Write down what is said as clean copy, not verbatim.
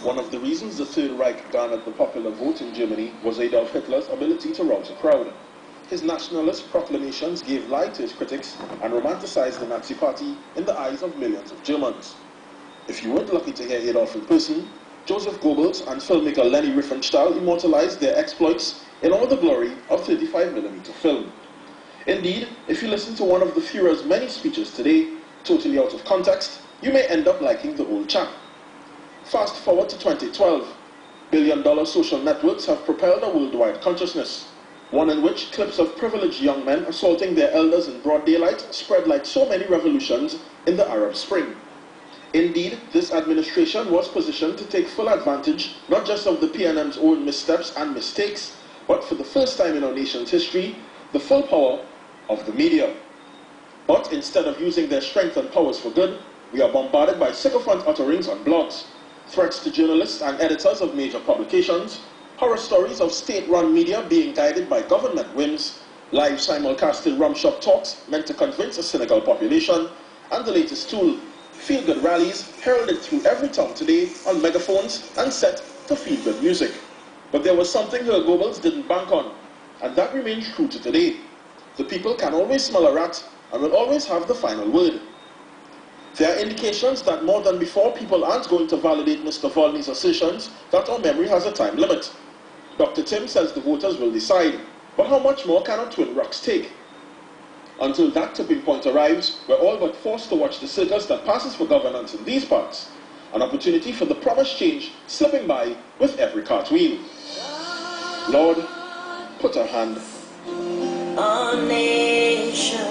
One of the reasons the Third Reich garnered the popular vote in Germany was Adolf Hitler's ability to rouse a crowd. His nationalist proclamations gave light to his critics and romanticized the Nazi Party in the eyes of millions of Germans. If you weren't lucky to hear Adolf in person, Joseph Goebbels and filmmaker Leni Riefenstahl immortalized their exploits in all the glory of 35mm film. Indeed, if you listen to one of the Führer's many speeches today, totally out of context, you may end up liking the old chap. Fast forward to 2012. Billion-dollar social networks have propelled a worldwide consciousness, one in which clips of privileged young men assaulting their elders in broad daylight spread like so many revolutions in the Arab Spring. Indeed, this administration was positioned to take full advantage not just of the PNM's own missteps and mistakes, but for the first time in our nation's history, the full power of the media. But instead of using their strength and powers for good, we are bombarded by sycophant utterings on blogs, threats to journalists and editors of major publications, horror stories of state-run media being guided by government whims, live simulcasted rum-shop talks meant to convince a cynical population, and the latest tool, feel-good rallies heralded through every town today on megaphones and set to feel-good music. But there was something Herr Goebbels didn't bank on, and that remains true to today. The people can always smell a rat and will always have the final word. There are indications that more than before, people aren't going to validate Mr. Volney's assertions that our memory has a time limit. Dr. Tim says the voters will decide, but how much more can our twin rocks take? Until that tipping point arrives, we're all but forced to watch the circus that passes for governance in these parts, an opportunity for the promised change slipping by with every cartwheel. Lord, put a hand on nation.